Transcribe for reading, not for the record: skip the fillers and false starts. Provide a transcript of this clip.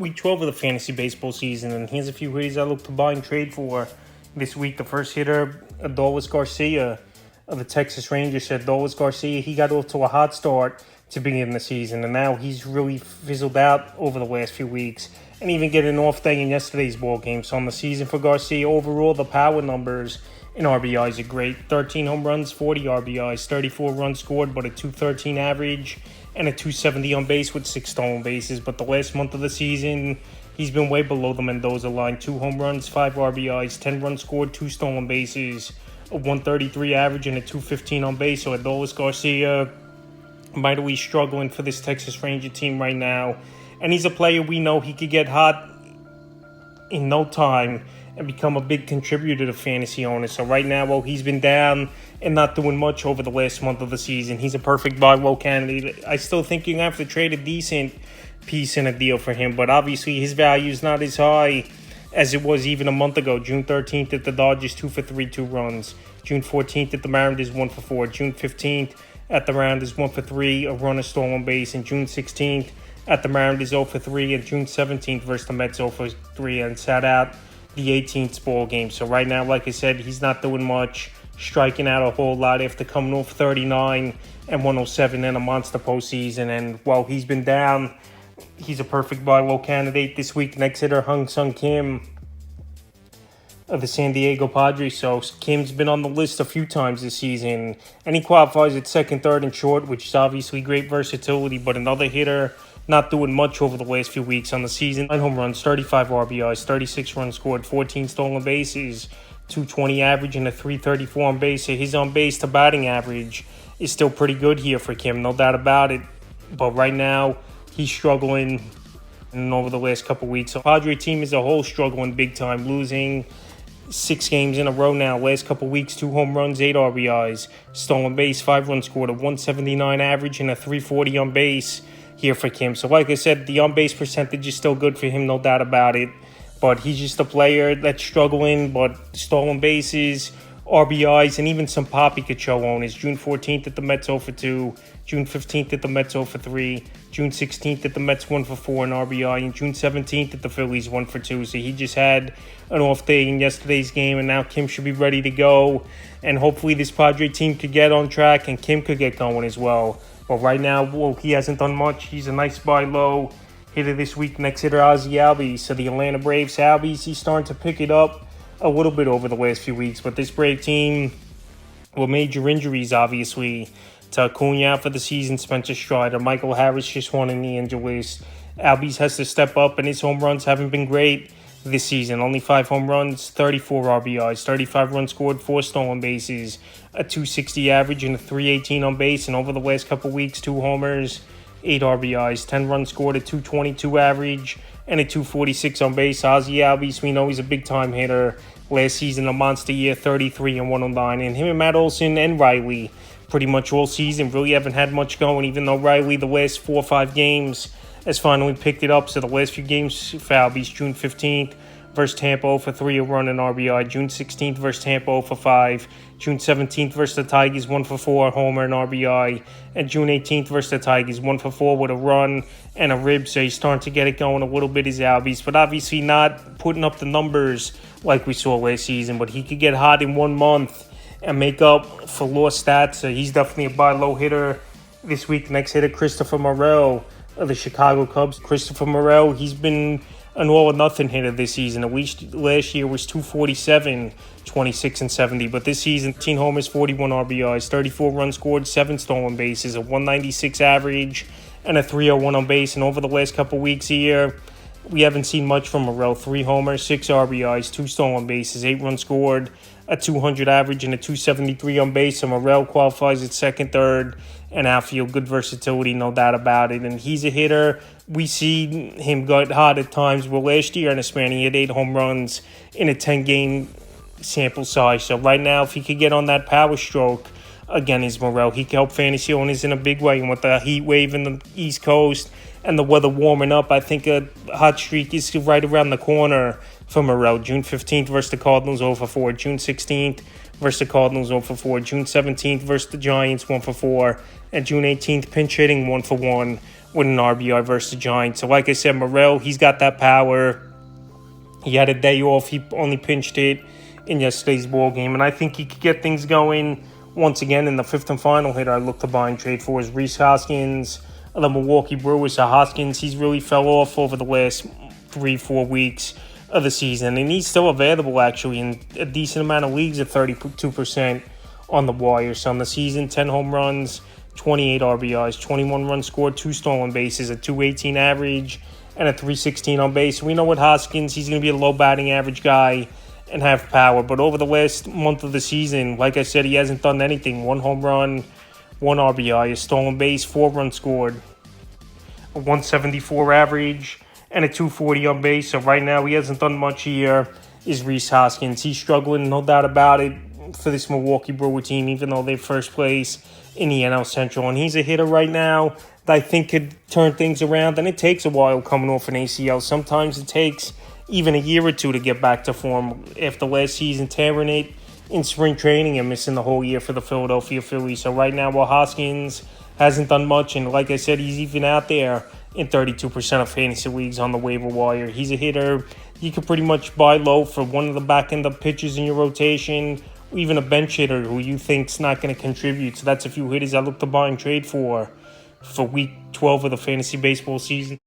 week 12 of the fantasy baseball season, and here's a few hitters I look to buy and trade for this week. The first hitter, Adolis Garcia of the Texas Rangers. Adolis Garcia, he got off to a hot start to begin the season, and now he's really fizzled out over the last few weeks, and even getting an off day in yesterday's ball game. So on the season for Garcia, overall, the power numbers in RBIs are great. 13 home runs, 40 RBIs, 34 runs scored, but a 213 average, and a 270 on base with 6 stolen bases. But the last month of the season, he's been way below the Mendoza line. 2 home runs, 5 RBIs, 10 runs scored, 2 stolen bases, a 133 average, and a 215 on base. So Adolis Garcia mightily struggling for this Texas Ranger team right now. And he's a player we know he could get hot in no time and become a big contributor to fantasy owners. So right now, while he's been down and not doing much over the last month of the season, he's a perfect buy low candidate. I still think you're going to have to trade a decent piece in a deal for him, but obviously his value is not as high as it was even a month ago. June 13th at the Dodgers, 2 for 3, 2 runs. June 14th at the Mariners, 1 for 4. June 15th at the Mariners, 1 for 3, a run, a stolen base. And June 16th at the Mariners, 0 for 3. And June 17th versus the Mets, 0 for 3, and sat out the 18th ball game. So right now, like I said, he's not doing much, striking out a whole lot after coming off 39 and 107 in a monster postseason. And while he's been down, he's a perfect buy low candidate this week. Next hitter, Hyun-Sung Kim of the San Diego Padres. So Kim's been on the list a few times this season, and he qualifies at second, third, and short, which is obviously great versatility, but another hitter not doing much over the last few weeks on the season. 9 home runs, 35 RBIs, 36 runs scored, 14 stolen bases, 220 average, and a 334 on base. So his on base to batting average is still pretty good here for Kim, no doubt about it. But right now, he's struggling over the last couple weeks. So Padre team as a whole struggling big time, losing 6 games in a row now. Last couple weeks, 2 home runs, 8 RBIs, stolen base, 5 runs scored, a 179 average, and a 340 on base here for Kim. So like I said, the on-base percentage is still good for him, no doubt about it. But he's just a player that's struggling, but stolen bases, RBIs, and even some pop he could show owners. June 14th at the Mets, 0 for 2. June 15th at the Mets, 0 for 3. June 16th at the Mets, 1 for 4 in RBI. And June 17th at the Phillies, 1 for 2. So he just had an off day in yesterday's game, and now Kim should be ready to go. And hopefully this Padre team could get on track, and Kim could get going as well. But right now, well, he hasn't done much. He's a nice buy low hitter this week. Next hitter, Ozzie Albies. So the Atlanta Braves, Albies, he's starting to pick it up a little bit over the last few weeks. But this Brave team, well, major injuries, obviously, to Acuna out for the season, Spencer Strider, Michael Harris just won in the injury list. Albies has to step up, and his home runs haven't been great this season. Only 5 home runs, 34 RBIs, 35 runs scored, 4 stolen bases, a 260 average, and a 318 on base. And over the last couple weeks, 2 homers, 8 RBIs, 10 runs scored, a 222 average, and a 246 on base. Ozzie Albies, we know he's a big-time hitter. Last season, a monster year, 33 and 109. And him and Matt Olson and Riley pretty much all season really haven't had much going, even though Riley, the last 4 or 5 games, has finally picked it up. So the last few games for Albies, June 15th versus Tampa, 0 for 3, a run and RBI. June 16th versus Tampa, 0 for 5. June 17th versus the Tigers, 1 for 4, a homer and RBI. And June 18th versus the Tigers, 1 for 4 with a run and a rib. So he's starting to get it going a little bit as Albies, but obviously not putting up the numbers like we saw last season. But he could get hot in 1 month and make up for lost stats. So he's definitely a buy low hitter this week. Next hitter, Christopher Morel of the Chicago Cubs. Christopher Morel, he's been an all-or-nothing hitter this season. At least last year was 247, 26 and 70. But this season, 18 homers, 41 RBIs, 34 runs scored, 7 stolen bases, a 196 average, and a 301 on base. And over the last couple weeks here, we haven't seen much from Morel. 3 homers, 6 RBIs, 2 stolen bases, 8 runs scored, a 200 average, and a 273 on base. So Morel qualifies at second, third, and outfield. Good versatility, no doubt about it. And he's a hitter. We see him get hot at times. Well, last year in a span, he had 8 home runs in a 10-game sample size. So right now, if he could get on that power stroke, again, is Morel. He can help fantasy owners in a big way. And with the heat wave in the East Coast and the weather warming up, I think a hot streak is right around the corner for Morel. June 15th versus the Cardinals, 0 for 4. June 16th versus the Cardinals, 0 for 4. June 17th versus the Giants, 1 for 4. And June 18th, pinch hitting, 1 for 1. with an RBI versus the Giants. So like I said, Morel, he's got that power. He had a day off. He only pinched it in yesterday's ball game, and I think he could get things going once again. In the fifth and final hitter I look to buy and trade for is Rhys Hoskins of the Milwaukee Brewers. So Hoskins, he's really fell off over the last 3-4 weeks of the season, and he's still available actually in a decent amount of leagues at 32% on the wire. So on the season, 10 home runs, 28 RBIs, 21 runs scored, 2 stolen bases, a 218 average, and a 316 on base. We know with Hoskins, he's going to be a low batting average guy and have power. But over the last month of the season, like I said, he hasn't done anything. 1 home run, 1 RBI, a stolen base, 4 runs scored, a 174 average, and a 240 on base. So right now, he hasn't done much here, is Rhys Hoskins. He's struggling, no doubt about it, for this Milwaukee Brewer team, even though they're first place in the NL Central. And he's a hitter right now that I think could turn things around. And it takes a while coming off an ACL. Sometimes it takes even a year or two to get back to form after last season tearing it in spring training and missing the whole year for the Philadelphia Phillies. So right now, while Hoskins hasn't done much, and like I said, he's even out there in 32% of fantasy leagues on the waiver wire. He's a hitter you could pretty much buy low for one of the back end of pitchers in your rotation, or even a bench hitter who you think's not going to contribute. So that's a few hitters I look to buy and trade for week 12 of the fantasy baseball season.